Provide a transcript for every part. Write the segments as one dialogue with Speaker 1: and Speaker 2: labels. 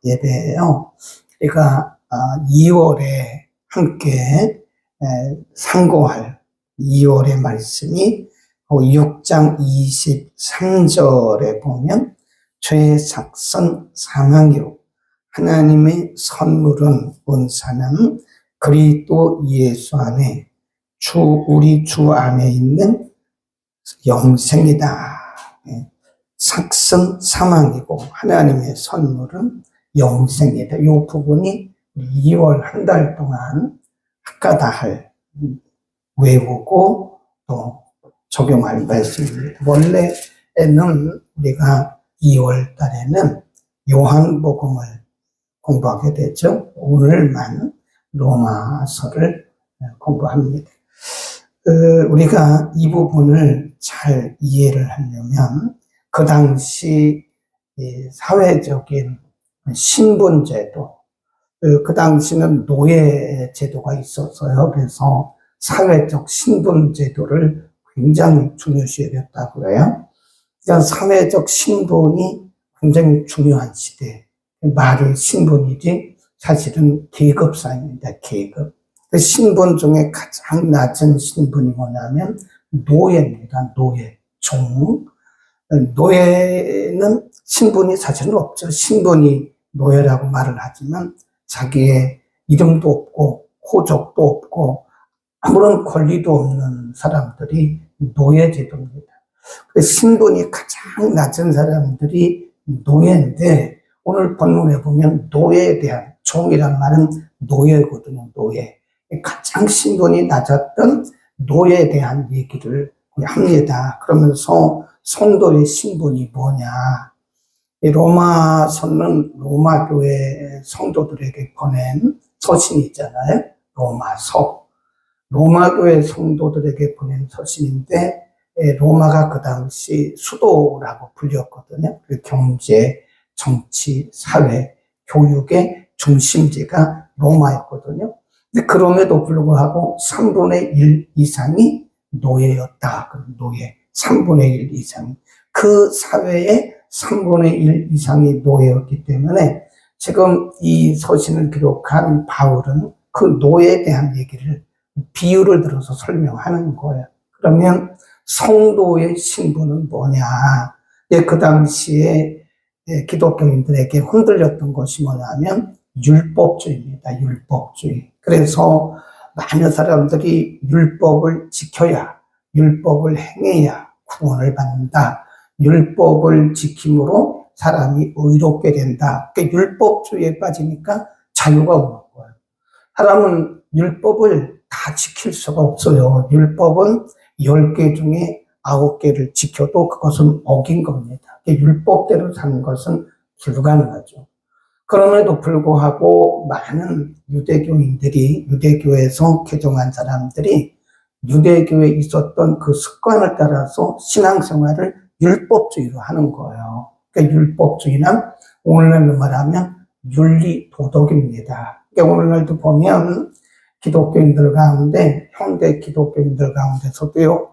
Speaker 1: 예배예요. 우리가 2월에 함께 상고할 2월의 말씀이 6장 23절에 보면 죄의 삭선 사망이요 하나님의 선물은 은사는 그리스도 예수 안에 우리 주 안에 있는 영생이다. 삭선 사망이고 하나님의 선물은 영생이다. 이 부분이 2월 한 달 동안 학가다 외우고 또 적용할 말씀입니다. 원래는 우리가 2월 달에는 요한복음을 공부하게 되죠. 오늘만 로마서를 공부합니다. 우리가 이 부분을 잘 이해를 하려면 그 당시 사회적인 신분제도, 그 당시는 노예제도가 있었어요. 그래서 사회적 신분제도를 굉장히 중요시 여겼다고 해요. 그러니까 사회적 신분이 굉장히 중요한 시대. 말이 신분이지 사실은 계급사입니다. 계급. 그 신분 중에 가장 낮은 신분이 뭐냐면 노예입니다. 노예, 종. 노예는 신분이 사실은 없죠. 신분이 노예라고 말을 하지만 자기의 이름도 없고 호적도 없고 아무런 권리도 없는 사람들이 노예제도입니다. 신분이 가장 낮은 사람들이 노예인데 오늘 본문에 보면 노예에 대한, 종이란 말은 노예거든요. 노예. 가장 신분이 낮았던 노예에 대한 얘기를 합니다. 그러면서 성도의 신분이 뭐냐. 로마서는 로마 교회 성도들에게 보낸 서신이 있잖아요. 로마서. 로마 교회 성도들에게 보낸 서신인데 로마가 그 당시 수도라고 불렸거든요. 경제, 정치, 사회, 교육의 중심지가 로마였거든요. 근데 그럼에도 불구하고 3분의 1 이상이 노예였다. 노예. 3분의 1 이상이. 그 사회의 3분의 1 이상이 노예였기 때문에 지금 이 서신을 기록한 바울은 그 노예에 대한 얘기를 비유를 들어서 설명하는 거예요. 그러면 성도의 신분은 뭐냐. 그 당시에 기독교인들에게 흔들렸던 것이 뭐냐면 율법주의입니다. 율법주의. 그래서 많은 사람들이 율법을 지켜야, 율법을 행해야 구원을 받는다. 율법을 지킴으로 사람이 의롭게 된다. 그러니까 율법주의에 빠지니까 자유가 없는 거예요. 사람은 율법을 다 지킬 수가 없어요. 율법은 10개 중에 9개를 지켜도 그것은 어긴 겁니다. 율법대로 사는 것은 불가능하죠. 그럼에도 불구하고 많은 유대교인들이, 유대교에서 개종한 사람들이 유대교에 있었던 그 습관을 따라서 신앙생활을 율법주의로 하는 거예요. 그러니까 율법주의는 오늘날로 말하면 윤리도덕입니다. 그러니까 오늘날도 보면 기독교인들 가운데, 현대 기독교인들 가운데서도요,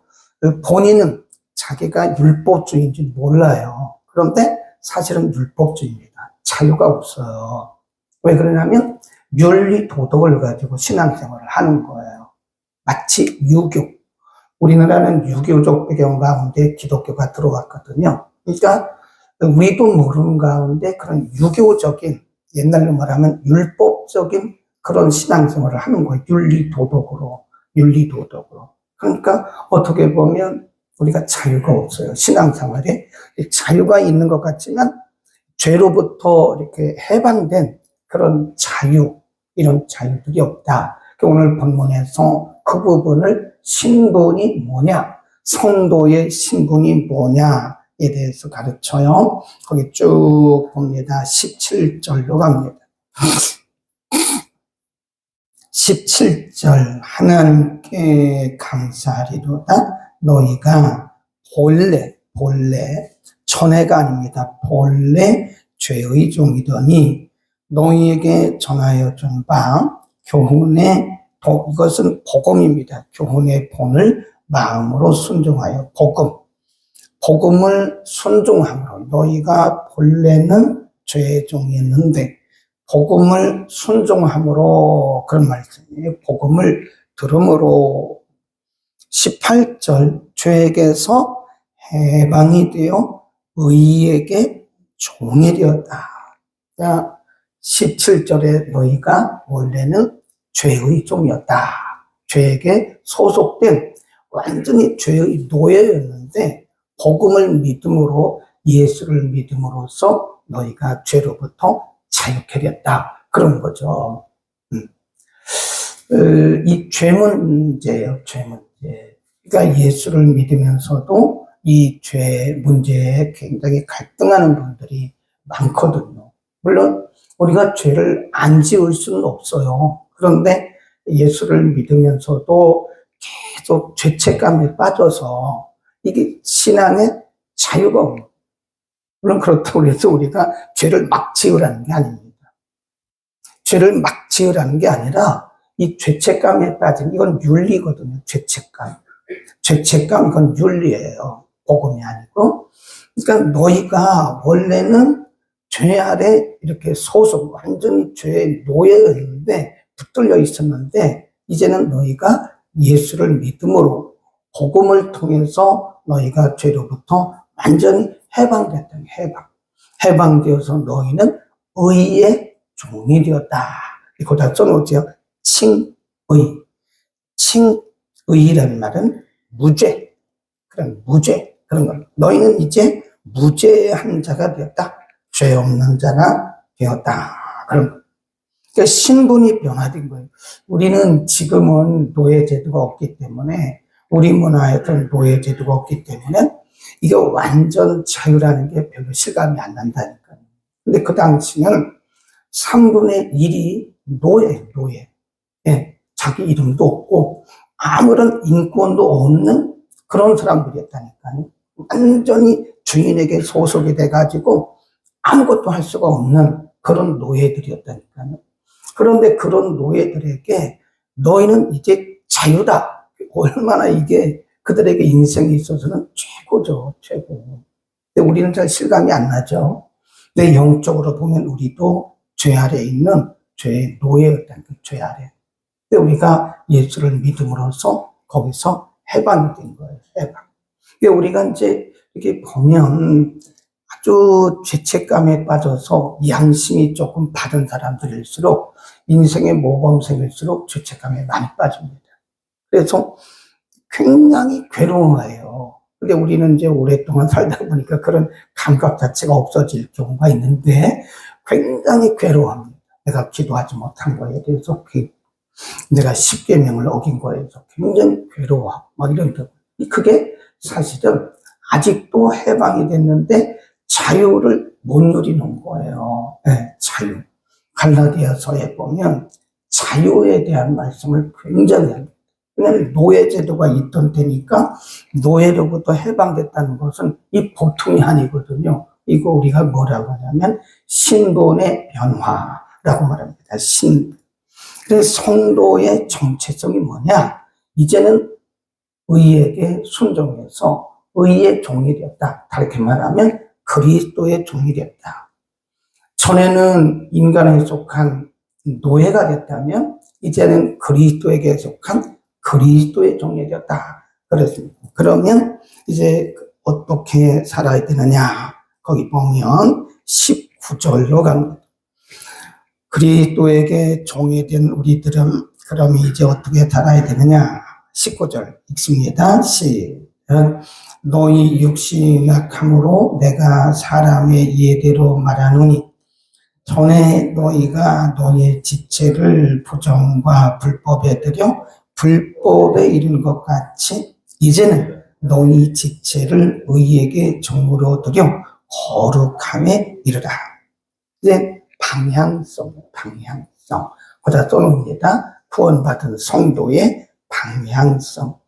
Speaker 1: 본인은 자기가 율법주의인지 몰라요. 그런데 사실은 율법주의입니다. 자유가 없어요. 왜 그러냐면 윤리도덕을 가지고 신앙생활을 하는 거예요. 마치 유교. 우리나라는 유교적 배경 가운데 기독교가 들어왔거든요. 그러니까 우리도 모르는 가운데 그런 유교적인, 옛날로 말하면 율법적인 그런 신앙생활을 하는 거예요. 윤리도덕으로. 그러니까 어떻게 보면 우리가 자유가 없어요. 신앙생활에 자유가 있는 것 같지만 죄로부터 이렇게 해방된 그런 자유, 이런 자유들이 없다. 오늘 본문에서 그 부분을 신분이 뭐냐, 성도의 신분이 뭐냐에 대해서 가르쳐요. 거기 쭉 봅니다. 17절로 갑니다. 17절 하나님께 감사하리로다. 너희가 본래 천해가 아닙니다. 본래 죄의 종이더니 너희에게 전하여 준 바 교훈의 이것은 복음입니다. 교훈의 본을 마음으로 순종하여 복음을 순종함으로 너희가 본래는 죄의 종이었는데 복음을 순종함으로 그런 말씀이에요. 복음을 들음으로 18절 죄에게서 해방이 되어 의에게 종이 되었다. 17절에 너희가 원래는 죄의 종이었다. 죄에게 소속된 완전히 죄의 노예였는데 복음을 믿음으로 예수를 믿음으로써 너희가 죄로부터 자유케 됐다. 그런 거죠. 이 죄 문제예요. 죄 문제. 그러니까 예수를 믿으면서도 이 죄 문제에 굉장히 갈등하는 분들이 많거든요. 물론 우리가 죄를 안 지을 수는 없어요. 그런데 예수를 믿으면서도 계속 죄책감에 빠져서 이게 신앙의 자유가 없는. 물론 그렇다고 해서 우리가 죄를 막 지으라는 게 아닙니다. 죄를 막 지으라는 게 아니라 이 죄책감에 빠진 이건 윤리거든요. 죄책감. 죄책감 이건 윤리예요. 복음이 아니고. 그러니까 너희가 원래는 죄 아래 이렇게 소속 완전히 죄의 노예였는데 붙들려 있었는데 이제는 너희가 예수를 믿음으로 복음을 통해서 너희가 죄로부터 완전히 해방됐다. 해방되어서 너희는 의의 종이 되었다. 이거다 써놓죠. 칭의. 칭의라는 말은 무죄. 그런 무죄. 그런 거. 너희는 이제 무죄한 자가 되었다. 죄 없는 자가 되었다. 그런 거. 그러니까 신분이 변화된 거예요. 우리는 지금은 노예제도가 없기 때문에 우리 문화에도 노예제도가 없기 때문에 이게 완전 자유라는 게 별로 실감이 안 난다니까요. 근데 그 당시는 3분의 1이 노예. 예, 자기 이름도 없고 아무런 인권도 없는 그런 사람들이었다니까요. 완전히 주인에게 소속이 돼가지고 아무것도 할 수가 없는 그런 노예들이었다니까요. 그런데 그런 노예들에게 너희는 이제 자유다. 얼마나 이게 그들에게 인생에 있어서는 최고죠, 최고. 근데 우리는 잘 실감이 안 나죠. 근데 영적으로 보면 우리도 죄 아래에 있는 죄의 노예였다는 그 죄 아래. 근데 우리가 예수를 믿음으로써 거기서 해방이 된 거예요, 해방. 근데 우리가 이제 이렇게 보면 아주 죄책감에 빠져서 양심이 조금 바른 사람들일수록 인생의 모범생일수록 죄책감에 많이 빠집니다. 그래서 굉장히 괴로워해요. 근데 우리는 이제 오랫동안 살다 보니까 그런 감각 자체가 없어질 경우가 있는데 굉장히 괴로워합니다. 내가 기도하지 못한 거에 대해서 내가 십계명을 어긴 거에 대해서 굉장히 괴로워하고 막 이런 거. 그게 사실은 아직도 해방이 됐는데 자유를 못 누리는 거예요. 네, 자유. 갈라디아서에 보면 자유에 대한 말씀을 굉장히 합니다. 왜냐하면 노예제도가 있던 때니까 노예로부터 해방됐다는 것은 이 보통이 아니거든요. 이거 우리가 뭐라고 하냐면 신분의 변화라고 말합니다. 그래서 성도의 정체성이 뭐냐? 이제는 의에게 순종해서 의의 종이 되었다. 다르게 말하면 그리스도의 종이 되었다. 전에는 인간에 속한 노예가 됐다면 이제는 그리스도에게 속한 그리스도의 종이 되었다. 그렇습니다. 그러면 이제 어떻게 살아야 되느냐? 거기 보면 19절로 갑니다. 그리스도에게 종이 된 우리들은 그럼 이제 어떻게 살아야 되느냐? 19절 읽습니다. 시작. 너희 육신이 약함으로 내가 사람의 예대로 말하노니 전에 너희가 너희의 지체를 부정과 불법에 들여 불법에 이른 것 같이 이제는 너희 지체를 의에게 종으로 들여 거룩함에 이르라. 이제 방향성. 거기다 써놓습니다. 구원받은 성도의 방향성.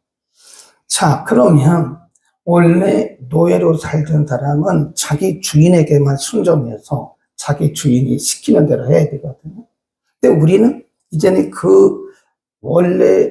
Speaker 1: 자, 그러면 원래 노예로 살던 사람은 자기 주인에게만 순종해서 자기 주인이 시키는 대로 해야 되거든요. 근데 우리는 이제는 그 원래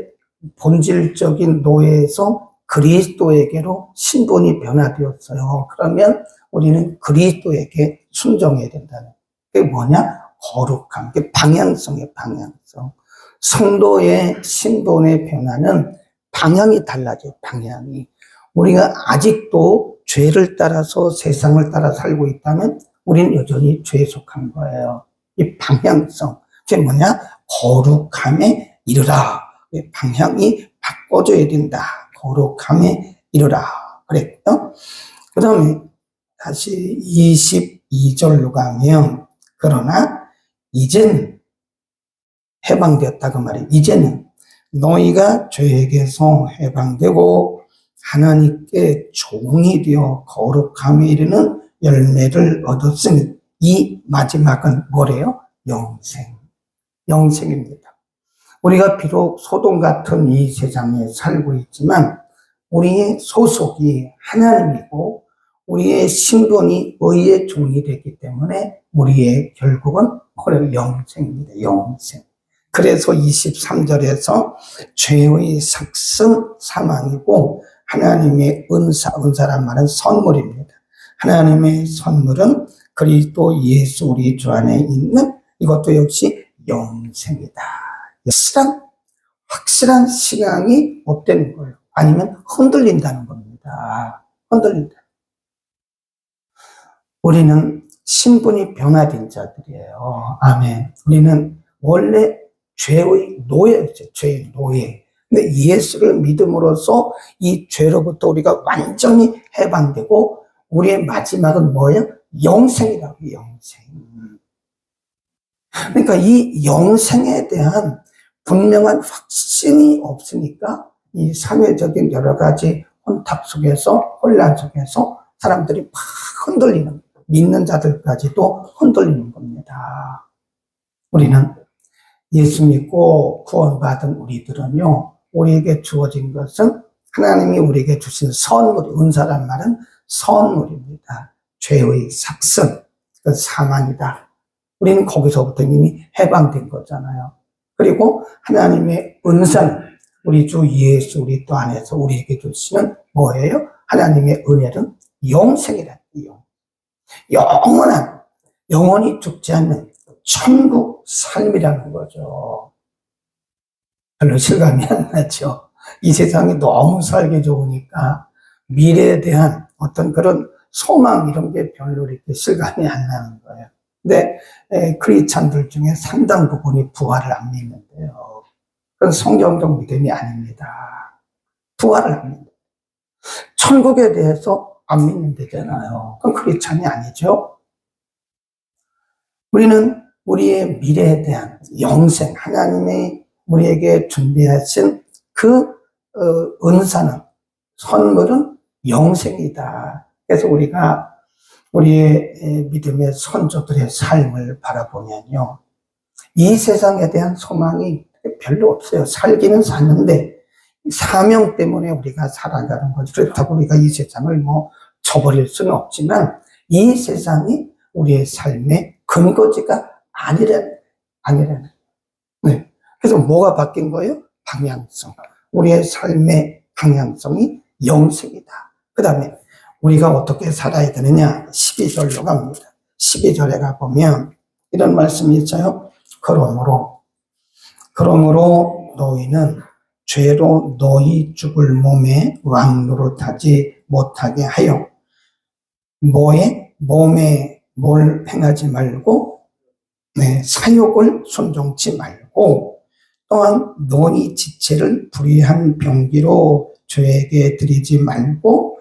Speaker 1: 본질적인 노예에서 그리스도에게로 신분이 변화되었어요. 그러면 우리는 그리스도에게 순종해야 된다는. 그게 뭐냐? 거룩함, 방향성의 방향성. 성도의 신분의 변화는 방향이 달라져요, 방향이. 우리가 아직도 죄를 따라서 세상을 따라 살고 있다면 우리는 여전히 죄에 속한 거예요. 이 방향성. 그게 뭐냐? 거룩함에 이르라. 방향이 바꿔줘야 된다. 거룩함에 이르라. 그랬고요. 그 다음에 다시 22절로 가면, 그러나 이제는 해방되었다 그 말이에요. 이제는 너희가 죄에게서 해방되고 하나님께 종이 되어 거룩함에 이르는 열매를 얻었으니 이 마지막은 뭐래요? 영생. 영생입니다. 우리가 비록 소돔 같은 이 세상에 살고 있지만 우리의 소속이 하나님이고 우리의 신분이 의의 종이 되기 때문에 우리의 결국은 영생입니다. 영생. 그래서 23절에서 죄의 삭슨 사망이고 하나님의 은사란 말은 선물입니다. 하나님의 선물은 그리스도 예수 우리 주 안에 있는 이것도 역시 영생이다. 확실한 신앙이 못 되는 거예요. 아니면 흔들린다는 겁니다. 흔들린다. 우리는 신분이 변화된 자들이에요. 아멘. 우리는 원래 죄의 노예였죠. 죄의 노예. 근데 예수를 믿음으로써 이 죄로부터 우리가 완전히 해방되고 우리의 마지막은 뭐예요? 영생이라고, 영생. 그러니까 이 영생에 대한 분명한 확신이 없으니까 이 사회적인 여러 가지 혼탁 속에서, 혼란 속에서 사람들이 막 흔들리는, 믿는 자들까지도 흔들리는 겁니다. 우리는 예수 믿고 구원받은 우리들은요, 우리에게 주어진 것은 하나님이 우리에게 주신 선물, 은사란 말은 선물입니다. 죄의 삭슨, 그 사망이다. 우리는 거기서부터 이미 해방된 거잖아요. 그리고 하나님의 은사는 우리 주 예수 우리 또 안에서 우리에게 주시는 뭐예요? 하나님의 은혜는 영생이라는 거예요. 영원한, 영원히 죽지 않는 천국 삶이라는 거죠. 별로 실감이 안 나죠. 이 세상이 너무 살기 좋으니까 미래에 대한 어떤 그런 소망 이런 게 별로 이렇게 실감이 안 나는 거예요. 근데 크리스찬들 중에 상당 부분이 부활을 안 믿는데요. 그건 성경적 믿음이 아닙니다. 부활을 안 믿는다. 천국에 대해서 안 믿는다잖아요. 그건 크리스찬이 아니죠. 우리는 우리의 미래에 대한 영생, 하나님의 우리에게 준비하신 그 은사는, 선물은 영생이다. 그래서 우리가 우리의 믿음의 선조들의 삶을 바라보면요, 이 세상에 대한 소망이 별로 없어요. 살기는 사는데 사명 때문에 우리가 살아가는 거지. 그렇다고 우리가 이 세상을 쳐버릴 수는 없지만 이 세상이 우리의 삶의 근거지가 아니라는. 네. 그래서 뭐가 바뀐 거예요? 방향성. 우리의 삶의 방향성이 영생이다. 그 다음에 우리가 어떻게 살아야 되느냐? 12절로 갑니다. 12절에 가보면 이런 말씀이 있어요. 그러므로 너희는 죄로 너희 죽을 몸에 왕노릇하지 못하게 하여 몸에 뭘 행하지 말고 사욕을 순종치 말고 또한 너희 지체를 불의한 병기로 죄에게 드리지 말고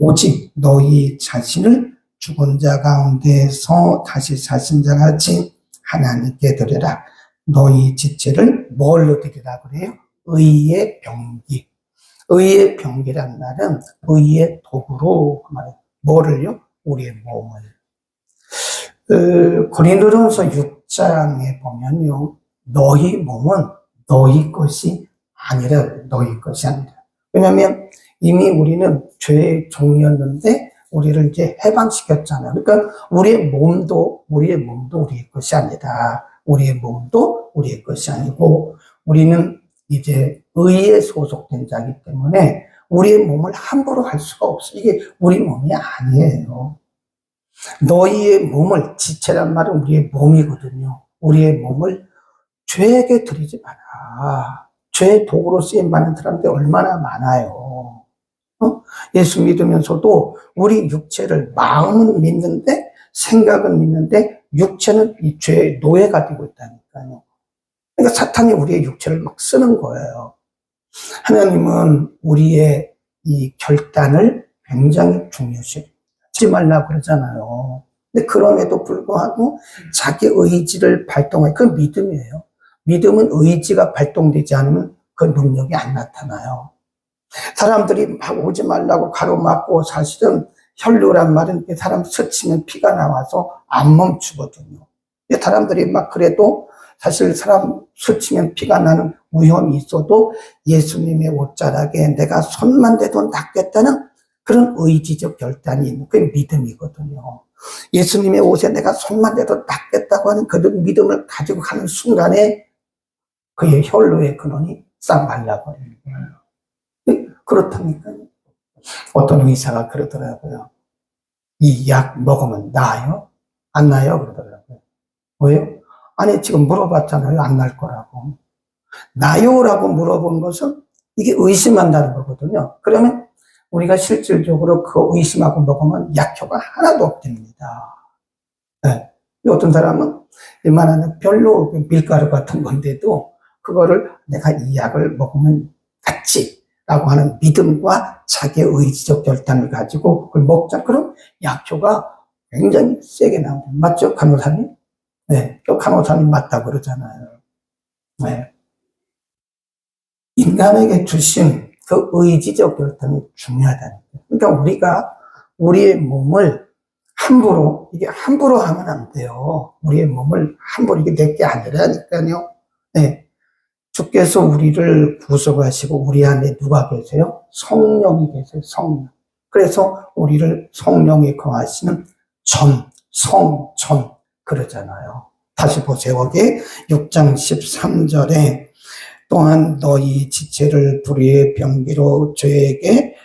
Speaker 1: 오직 너희 자신을 죽은 자 가운데서 다시 사신 자 같이 하나님께 드리라. 너희 지체를 뭘로 드리라 그래요? 의의 병기. 의의 병기란 말은 의의 도구로 말해요. 뭐를요? 우리의 몸을. 고린도전서 6장에 보면요, 너희 몸은 너희 것이 아니라. 왜냐하면 이미 우리는 죄의 종이었는데 우리를 이제 해방시켰잖아요. 그러니까 우리의 몸도 우리의 것이 아니다. 우리의 몸도 우리의 것이 아니고 우리는 이제 의에 소속된 자이기 때문에 우리의 몸을 함부로 할 수가 없어요. 이게 우리 몸이 아니에요. 너희의 몸을, 지체란 말은 우리의 몸이거든요. 우리의 몸을 죄에게 드리지 마라. 죄의 도구로 쓰임받는 사람들이 얼마나 많아요. 예수 믿으면서도 우리 육체를, 마음은 믿는데 생각은 믿는데 육체는 이 죄의 노예가 되고 있다니까요. 그러니까 사탄이 우리의 육체를 막 쓰는 거예요. 하나님은 우리의 이 결단을 굉장히 중요시 하지 말라고 그러잖아요. 근데 그럼에도 불구하고 자기 의지를 발동하는 그 믿음이에요. 믿음은 의지가 발동되지 않으면 그 능력이 안 나타나요. 사람들이 막 오지 말라고 가로막고, 사실은 혈루란 말은 사람 스치면 피가 나와서 안 멈추거든요. 사람들이 막 그래도 사실 사람 스치면 피가 나는 위험이 있어도 예수님의 옷자락에 내가 손만 대도 낫겠다는 그런 의지적 결단이 있는 그게 믿음이거든요. 예수님의 옷에 내가 손만 대도 낫겠다고 하는 그 믿음을 가지고 가는 순간에 그의 혈루의 근원이 싹 말라버리는 거예요. 그렇다니까요. 어떤 의사가 그러더라고요. 이 약 먹으면 나아요? 안 나아요? 그러더라고요. 왜요? 아니, 지금 물어봤잖아요. 안 날 거라고. 나요라고 물어본 것은 이게 의심한다는 거거든요. 그러면 우리가 실질적으로 그 의심하고 먹으면 약효가 하나도 없답니다. 네. 어떤 사람은 이만한 별로 밀가루 같은 건데도 그거를 내가 이 약을 먹으면 낫지 라고 하는 믿음과 자기의 의지적 결단을 가지고 그걸 먹자. 그럼 약효가 굉장히 세게 나옵니다. 맞죠? 간호사님? 네. 또 간호사님 맞다고 그러잖아요. 네. 인간에게 주신 그 의지적 결단이 중요하다는 거예요. 그러니까 우리가 우리의 몸을 함부로 하면 안 돼요. 우리의 몸을 함부로 이게 내 게 아니라니까요. 네. 주께서 우리를 구속하시고 우리 안에 누가 계세요? 성령이 계세요. 성령. 그래서 우리를 성령이 거하시는 전 그러잖아요. 다시 보세요. 거기 6장 13절에 또한 너희 지체를 불의의 병기로 죄에게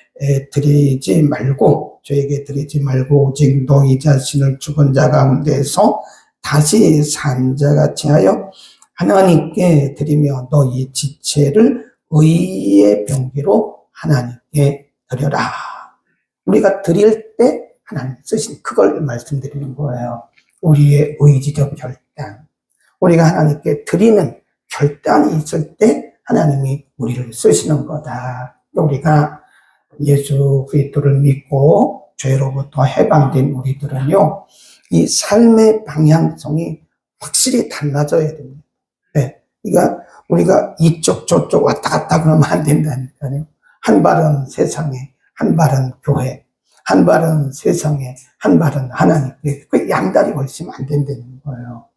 Speaker 1: 드리지 말고 오직 너희 자신을 죽은 자 가운데서 다시 산 자 같이 하여 하나님께 드리며 너희 지체를 의의 병기로 하나님께 드려라. 우리가 드릴 때 하나님 쓰신 그걸 말씀드리는 거예요. 우리의 의지적 결단. 우리가 하나님께 드리는 결단이 있을 때 하나님이 우리를 쓰시는 거다. 우리가 예수 그리스도를 믿고 죄로부터 해방된 우리들은요, 이 삶의 방향성이 확실히 달라져야 됩니다. 네. 그러니까 우리가 이쪽 저쪽 왔다 갔다 그러면 안 된다니까요. 한 발은 세상에, 한 발은 교회, 한 발은 세상에, 한 발은 하나님께. 그 양다리 걸치면 안 된다는 거예요.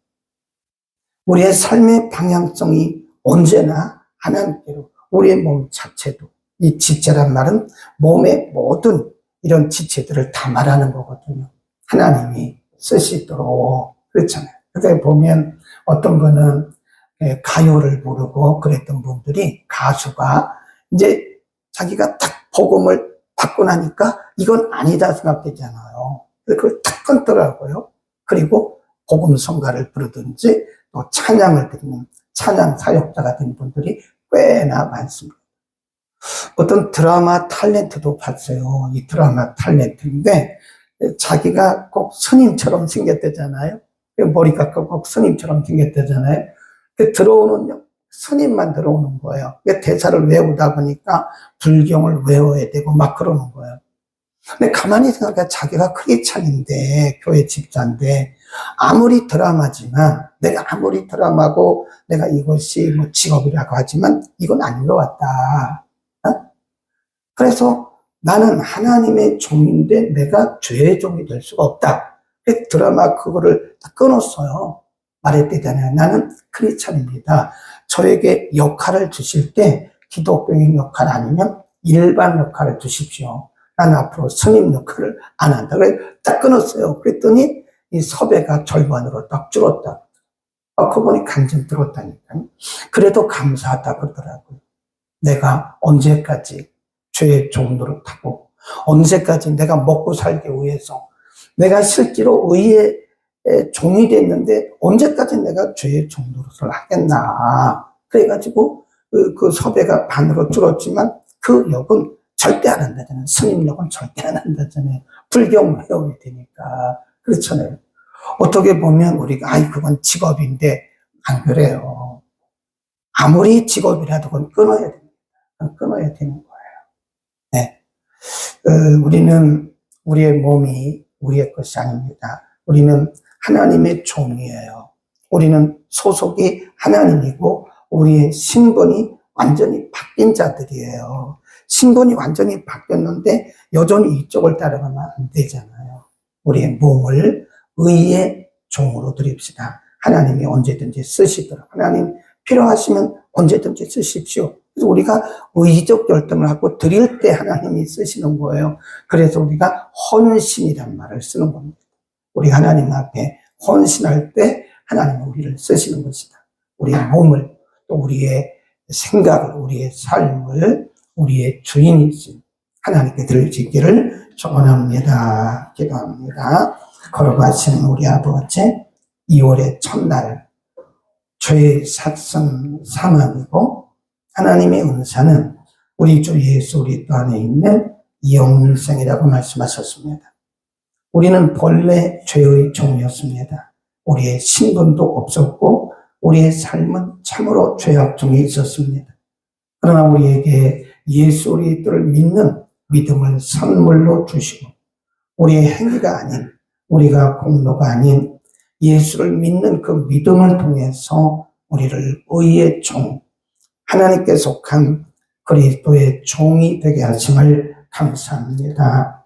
Speaker 1: 우리의 삶의 방향성이 언제나 하나님께로, 우리의 몸 자체도, 이 지체란 말은 몸의 모든 이런 지체들을 다 말하는 거거든요. 하나님이 쓰시도록 그렇잖아요. 그때 보면 어떤 분은 가요를 부르고 그랬던 분들이, 가수가 이제 자기가 딱 복음을 받고 나니까 이건 아니다 생각되잖아요. 그걸 딱 끊더라고요. 그리고 복음 성가를 부르든지 또 찬양을 드리는 찬양 사역자가 된 분들이 꽤나 많습니다. 어떤 드라마 탤런트도 봤어요. 이 드라마 탤런트인데 자기가 꼭 스님처럼 생겼대잖아요. 머리가 꼭 스님처럼 생겼대잖아요. 들어오는 스님만 들어오는 거예요. 대사를 외우다 보니까 불경을 외워야 되고 막 그러는 거예요. 근데 가만히 생각해, 자기가 크리스찬인데, 교회 집사인데, 아무리 드라마지만, 내가 아무리 드라마고, 내가 이것이 뭐 직업이라고 하지만, 이건 아닌 것 같다. 어? 그래서 나는 하나님의 종인데, 내가 죄의 종이 될 수가 없다. 드라마 그거를 다 끊었어요. 말했대잖아요. 나는 크리스찬입니다. 저에게 역할을 주실 때, 기독교인 역할 아니면 일반 역할을 주십시오. 난 앞으로 스님 역할을 안 한다. 그래, 딱 끊었어요. 그랬더니 이 섭외가 절반으로 딱 줄었다. 그분이 간증 들었다니까요. 그래도 감사하다 그러더라고요. 내가 언제까지 죄의 종노릇하고, 언제까지 내가 먹고 살기 위해서 내가 실제로 의의 종이 됐는데 언제까지 내가 죄의 종노릇을 하겠나. 그래가지고 그 섭외가 반으로 줄었지만 그 역은 절대 안 한다잖아요. 스님 역은 절대 안 한다잖아요. 불경 회원이 되니까. 그렇잖아요. 어떻게 보면 우리가 그건 직업인데 안 그래요. 아무리 직업이라도 그건 끊어야 됩니다. 끊어야 되는 거예요. 네. 우리는 우리의 몸이 우리의 것이 아닙니다. 우리는 하나님의 종이에요. 우리는 소속이 하나님이고 우리의 신분이 완전히 바뀐 자들이에요. 신분이 완전히 바뀌었는데 여전히 이쪽을 따라가면 안 되잖아요. 우리의 몸을 의의 종으로 드립시다. 하나님이 언제든지 쓰시도록. 하나님 필요하시면 언제든지 쓰십시오. 그래서 우리가 의적 결정을 하고 드릴 때 하나님이 쓰시는 거예요. 그래서 우리가 헌신이란 말을 쓰는 겁니다. 우리가 하나님 앞에 헌신할 때 하나님은 우리를 쓰시는 것이다. 우리의 몸을, 또 우리의 생각을, 우리의 삶을 우리의 주인이신 하나님께 드리기를 축원합니다. 기도합니다. 걸어가시는 우리 아버지, 2월의 첫날 죄의 삭선 사망이고 하나님의 은사는 우리 주 예수 그리스도 안에 있는 영생이라고 말씀하셨습니다. 우리는 본래 죄의 종이었습니다. 우리의 신분도 없었고 우리의 삶은 참으로 죄악 중에 있었습니다. 그러나 우리에게 예수 그리스도를 믿는 믿음을 선물로 주시고 우리의 행위가 아닌, 우리가 공로가 아닌 예수를 믿는 그 믿음을 통해서 우리를 의의 종, 하나님께 속한 그리스도의 종이 되게 하심을 감사합니다.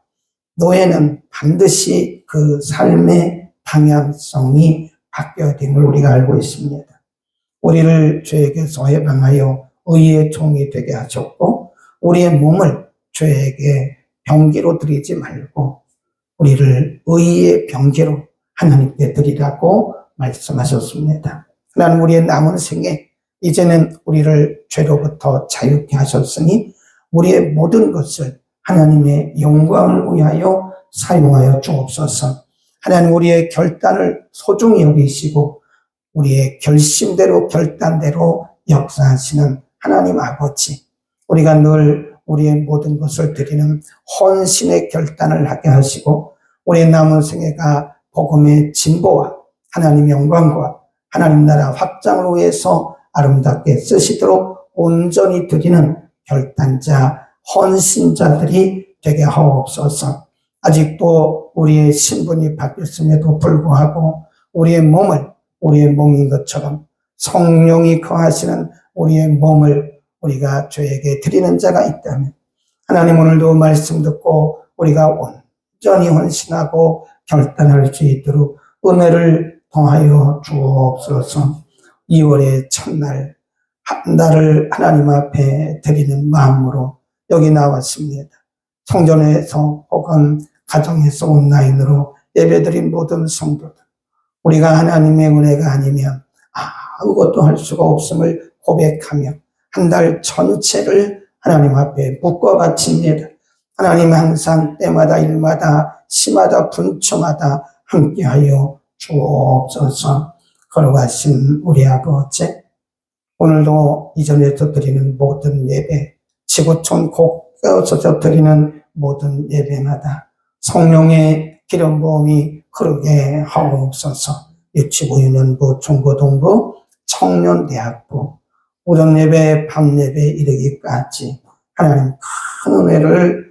Speaker 1: 노예는 반드시 그 삶의 방향성이 바뀌어야 됨을 우리가 알고 있습니다. 우리를 죄에게서 해방하여 의의 종이 되게 하셨고 우리의 몸을 죄에게 병기로 드리지 말고 우리를 의의 병기로 하나님께 드리라고 말씀하셨습니다. 하나님, 우리의 남은 생에 이제는 우리를 죄로부터 자유케 하셨으니 우리의 모든 것을 하나님의 영광을 위하여 사용하여 주옵소서. 하나님, 우리의 결단을 소중히 여기시고 우리의 결심대로 결단대로 역사하시는 하나님 아버지, 우리가 늘 우리의 모든 것을 드리는 헌신의 결단을 하게 하시고 우리의 남은 생애가 복음의 진보와 하나님의 영광과 하나님 나라 확장을 위해서 아름답게 쓰시도록 온전히 드리는 결단자, 헌신자들이 되게 하옵소서. 아직도 우리의 신분이 바뀌었음에도 불구하고 우리의 몸을 우리의 몸인 것처럼 성령이 거하시는 우리의 몸을 우리가 죄에게 드리는 자가 있다면 하나님, 오늘도 말씀 듣고 우리가 온전히 헌신하고 결단할 수 있도록 은혜를 더하여 주옵소서. 2월의 첫날 한 달을 하나님 앞에 드리는 마음으로 여기 나왔습니다. 성전에서 혹은 가정에서 온라인으로 예배드린 모든 성도들, 우리가 하나님의 은혜가 아니면 아무것도 할 수가 없음을 고백하며 한 달 전체를 하나님 앞에 묶어 바칩니다. 하나님, 항상 때마다 일마다 시마다 분초마다 함께하여 주옵소서. 걸어가신 우리 아버지, 오늘도 이전에서 드리는 모든 예배, 지구촌 곳곳에서 드리는 모든 예배마다 성령의 기름 부음이 흐르게 하옵소서. 유치부, 유년부, 중고등부, 청년대학부, 오전 예배, 밤 예배 이르기까지 하나님 큰 은혜를